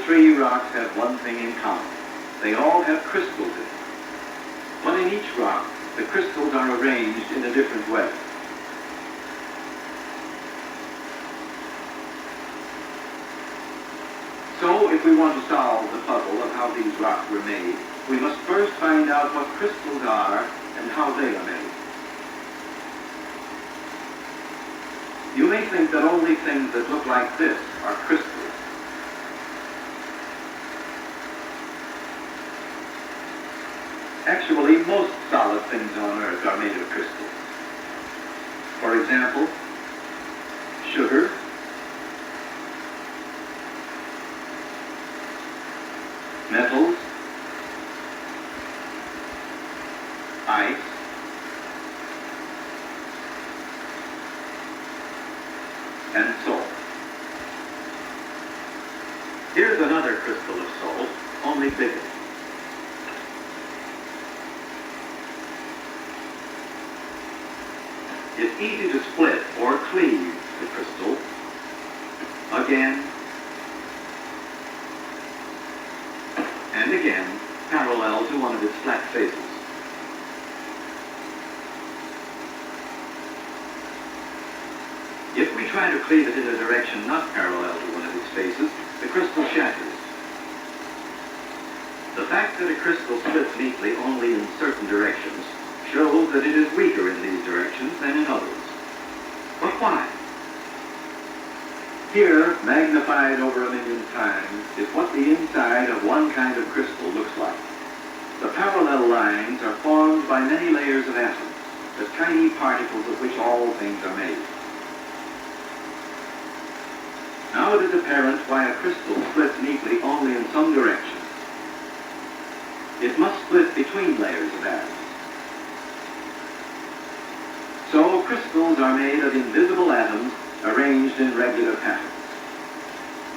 three rocks have one thing in common. They all have crystals in them. But in each rock, the crystals are arranged in a different way. So, if we want to solve the puzzle of how these rocks were made, we must first find out what crystals are and how they are made. You may think that only things that look like this are crystals. Actually, most solid things on Earth are made of crystals. For example, sugar, metals, ice, and salt. Here's another crystal of salt, only bigger. It's easy to split or cleave the crystal again and again, parallel to one of its flat faces. If we try to cleave it in a direction not parallel to one of its faces, the crystal shatters. The fact that a crystal splits neatly only in certain directions shows that it is weaker in these directions than in others. But why? Here, magnified over 1,000,000 times, is what the inside of one kind of crystal looks like. The parallel lines are formed by many layers of atoms, the tiny particles of which all things are made. Now it is apparent why a crystal splits neatly only in some direction. It must split between layers of atoms. So crystals are made of invisible atoms arranged in regular patterns.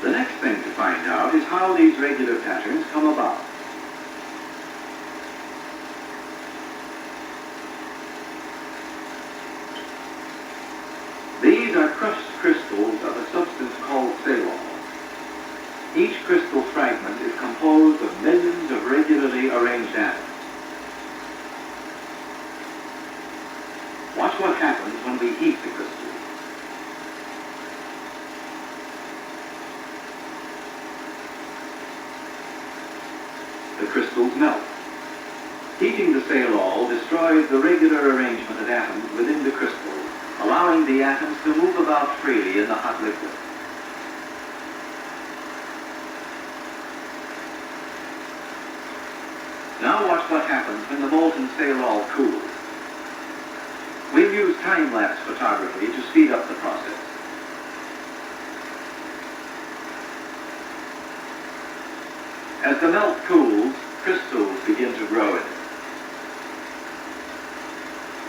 The next thing to find out is how these regular patterns come about. These are crushed crystals of a substance called celluloid. Each crystal fragment is composed of millions of regularly arranged atoms. Watch what happens when we heat the crystal. The crystals melt. Heating the celluloid destroys the regular arrangement of atoms within the crystal, allowing the atoms to move about freely in the hot liquid. Now watch what happens when the molten celluloid cools. We'll use time-lapse photography to speed up the process. As the melt cools, crystals begin to grow in it.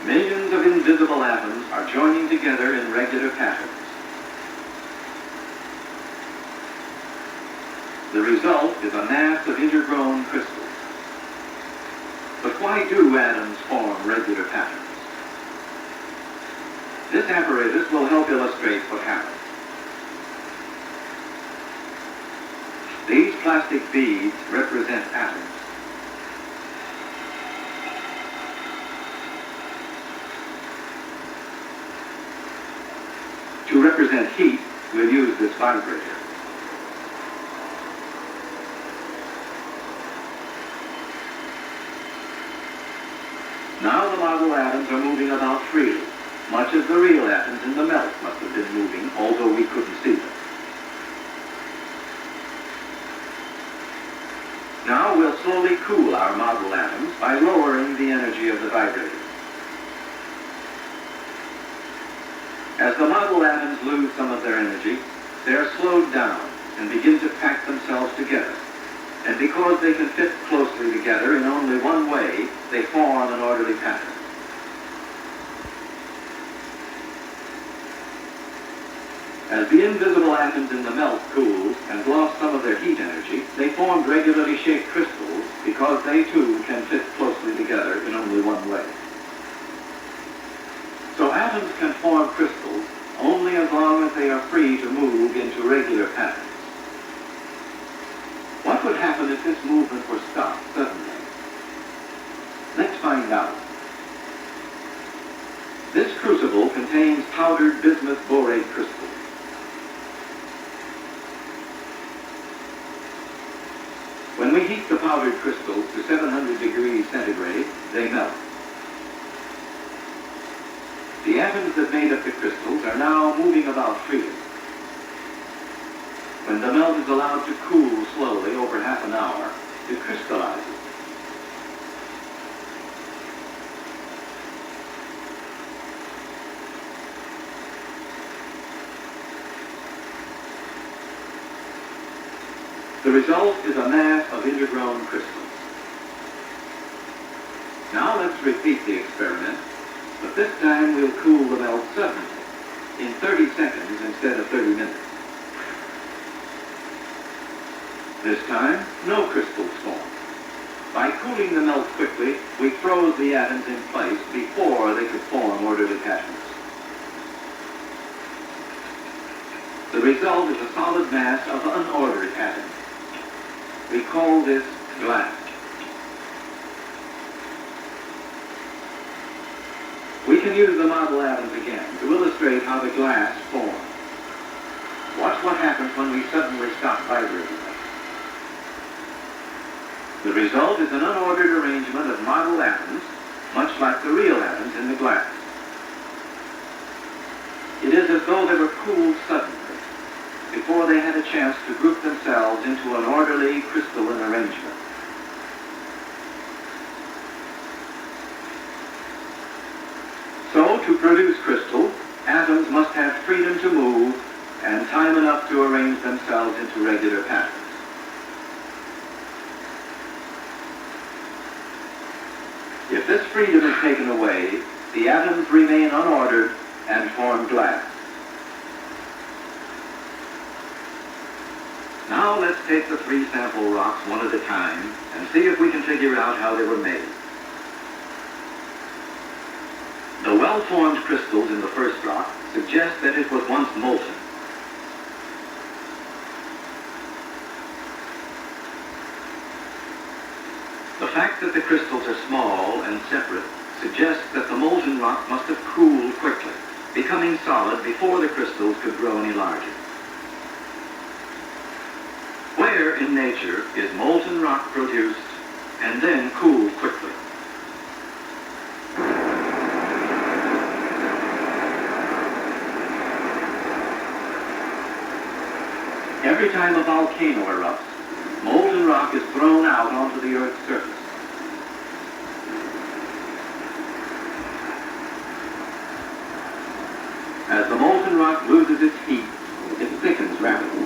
Millions of invisible atoms are joining together in regular patterns. The result is a mass of intergrown crystals. But why do atoms form regular patterns? This apparatus will help illustrate what happens. These plastic beads represent atoms. To represent heat, we'll use this vibrator. Now the model atoms are moving about freely, much as the real atoms in the melt must have been moving, although we couldn't see them. Now we'll slowly cool our model atoms by lowering the energy of the vibrator. As the model atoms lose some of their energy, they are slowed down and begin to pack themselves together. And because they can fit closely together in only one way, they form an orderly pattern. As the invisible atoms in the melt cooled and lost some of their heat energy, they formed regularly shaped crystals because they too can fit closely together in only one way. So atoms can form crystals only as long as they are free to move into regular patterns. What would happen if this movement were stopped suddenly? Let's find out. This crucible contains powdered bismuth borate crystals. When we heat the powdered crystals to 700 degrees centigrade, they melt. The atoms that made up the crystals are now moving about freely. When the melt is allowed to cool slowly over half an hour, it crystallizes. The result is a mass of intergrown crystals. Now let's repeat the experiment, but this time we'll cool the melt suddenly, in 30 seconds instead of 30 minutes. This time, no crystals form. By cooling the melt quickly, we froze the atoms in place before they could form ordered attachments. The result is a solid mass of unordered atoms. We call this glass. We can use the model atoms again to illustrate how the glass forms. Watch what happens when we suddenly stop vibrating them. The result is an unordered arrangement of model atoms, much like the real atoms in the glass. It is as though they were cooled suddenly, before they had a chance to group themselves into an orderly crystalline arrangement. So, to produce crystals, atoms must have freedom to move and time enough to arrange themselves into regular patterns. If this freedom is taken away, the atoms remain unordered and form glass. Now let's take the 3 sample rocks one at a time and see if we can figure out how they were made. The well-formed crystals in the first rock suggest that it was once molten. The fact that the crystals are small and separate suggests that the molten rock must have cooled quickly, becoming solid before the crystals could grow any larger. Where in nature is molten rock produced and then cooled quickly? Every time a volcano erupts, molten rock is thrown out onto the Earth's surface. As the molten rock loses its heat, it thickens rapidly.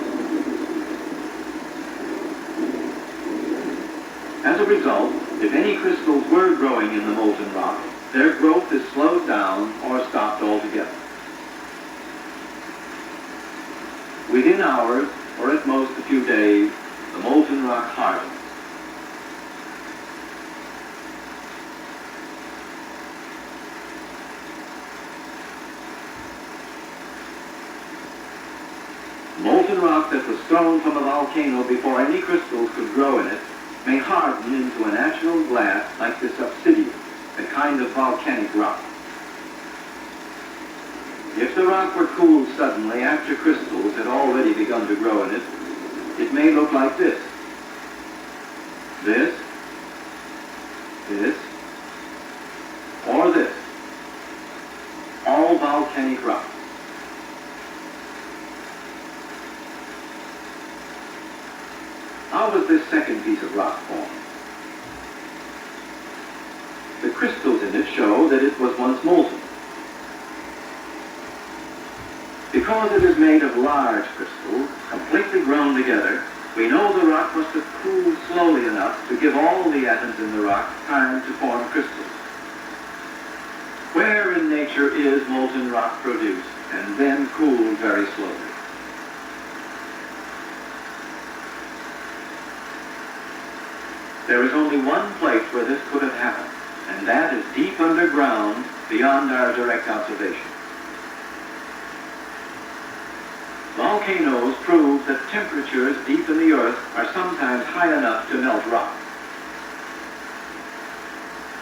As a result, if any crystals were growing in the molten rock, their growth is slowed down or stopped altogether. Within hours, or at most a few days, the molten rock hardens. Molten rock that was thrown from a volcano before any crystals could grow in it may harden into a natural glass like this obsidian, a kind of volcanic rock. If the rock were cooled suddenly after crystals had already begun to grow in it, it may look like this. This, or this. All volcanic rock. How was this second piece of rock formed? The crystals in it show that it was once molten. Because it is made of large crystals, completely grown together, we know the rock must have cooled slowly enough to give all the atoms in the rock time to form crystals. Where in nature is molten rock produced and then cooled very slowly? There is only one place where this could have happened, and that is deep underground beyond our direct observation. Volcanoes prove that temperatures deep in the earth are sometimes high enough to melt rock.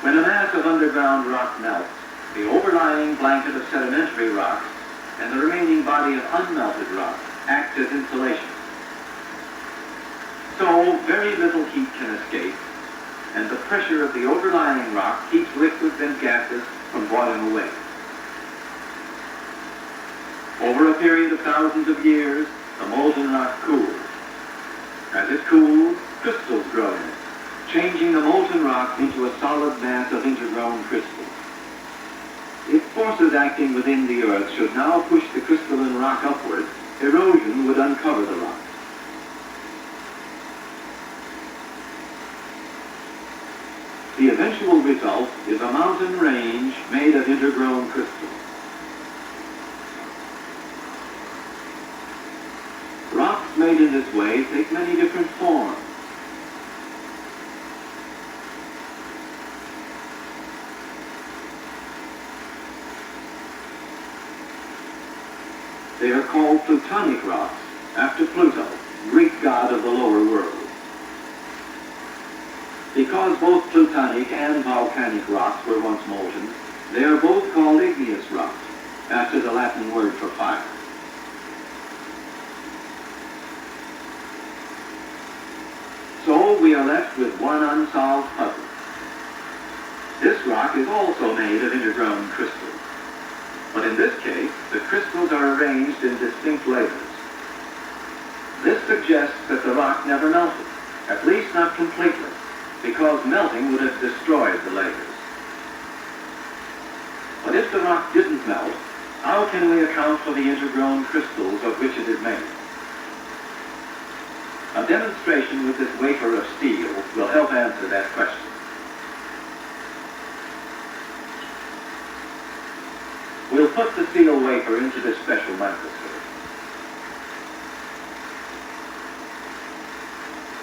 When a mass of underground rock melts, the overlying blanket of sedimentary rocks and the remaining body of unmelted rock act as insulation. So very little heat can escape, and the pressure of the overlying rock keeps liquids and gases from boiling away. Over a period of thousands of years, the molten rock cools. As it cools, crystals grow in it, changing the molten rock into a solid mass of intergrown crystals. If forces acting within the earth should now push the crystalline rock upward, erosion would uncover the rock. The eventual result is a mountain range made of intergrown crystals. Rocks made in this way take many different forms. They are called plutonic rocks, after Pluto, Greek god of the lower world. Because both plutonic and volcanic rocks were once molten, they are both called igneous rocks, after the Latin word for fire. So we are left with one unsolved puzzle. This rock is also made of intergrown crystals. But in this case, the crystals are arranged in distinct layers. This suggests that the rock never melted, at least not completely, because melting would have destroyed the layers. But if the rock didn't melt, how can we account for the intergrown crystals of which it is made? A demonstration with this wafer of steel will help answer that question. We'll put the steel wafer into this special microscope.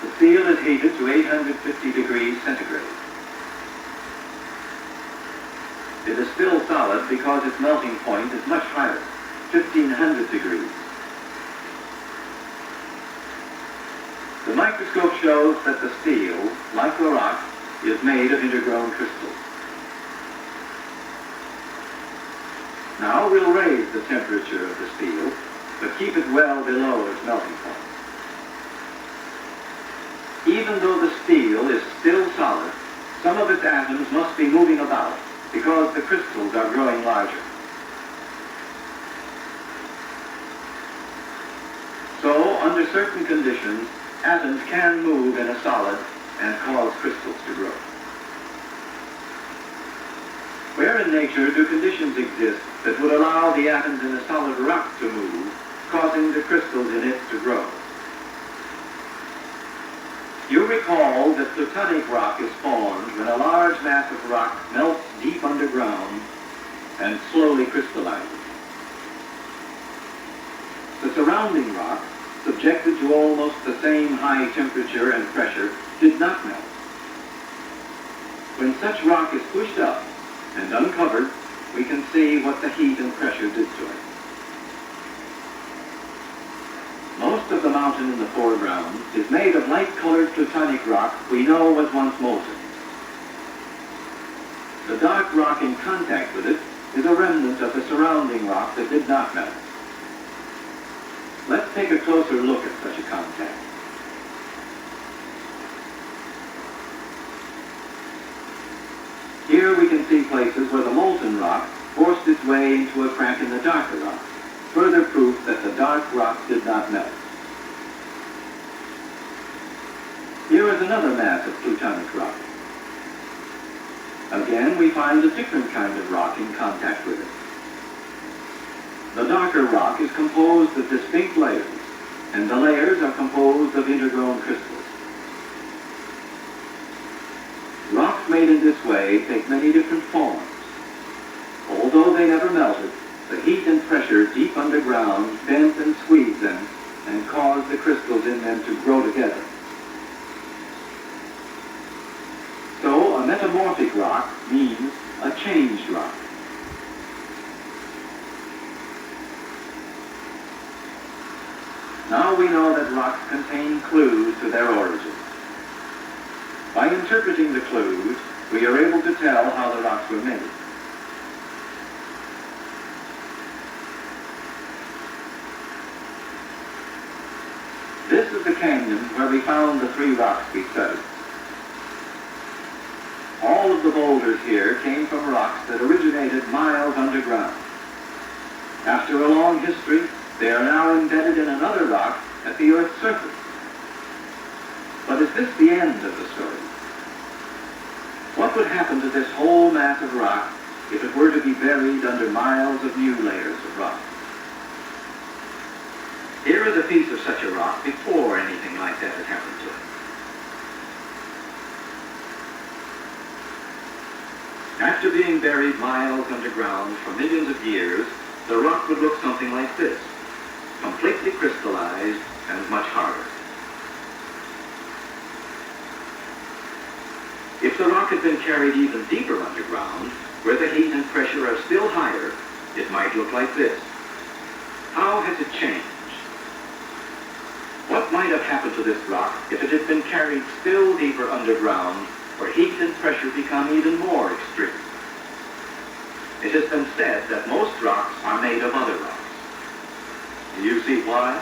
The steel is heated to 850 degrees centigrade. It is still solid because its melting point is much higher, 1500 degrees. The microscope shows that the steel, like the rock, is made of intergrown crystals. Now we'll raise the temperature of the steel, but keep it well below its melting point. Even though the steel is still solid, some of its atoms must be moving about because the crystals are growing larger. So, under certain conditions, atoms can move in a solid and cause crystals to grow. Where in nature do conditions exist that would allow the atoms in a solid rock to move, causing the crystals in it to grow? You recall that plutonic rock is formed when a large mass of rock melts deep underground and slowly crystallizes. The surrounding rock, subjected to almost the same high temperature and pressure, did not melt. When such rock is pushed up and uncovered, we can see what the heat and pressure did to it. Most of the mountain in the foreground is made of light-colored plutonic rock we know was once molten. The dark rock in contact with it is a remnant of the surrounding rock that did not melt. Let's take a closer look at such a contact. Here we can see places where the molten rock forced its way into a crack in the darker rock, further proof that the dark rock did not melt. Here is another mass of plutonic rock. Again, we find a different kind of rock in contact with it. The darker rock is composed of distinct layers, and the layers are composed of intergrown crystals. Rocks made in this way take many different forms. Although they never melted, the heat and pressure deep underground bent and squeezed them and caused the crystals in them to grow together. So, a metamorphic rock means a changed rock. Now we know that rocks contain clues to their origin. By interpreting the clues, we are able to tell how the rocks were made. This is the canyon where we found the 3 rocks we studied. All of the boulders here came from rocks that originated miles underground. After a long history, they are now embedded in another rock at the Earth's surface. But is this the end of the story? What would happen to this whole mass of rock if it were to be buried under miles of new layers of rock? Here is a piece of such a rock before anything like that had happened to it. After being buried miles underground for millions of years, the rock would look something like this, completely crystallized and much harder. If the rock had been carried even deeper underground, where the heat and pressure are still higher, it might look like this. How has it changed? What might have happened to this rock if it had been carried still deeper underground, where heat and pressure become even more extreme? It has been said that most rocks are made of other rocks. Do you see why?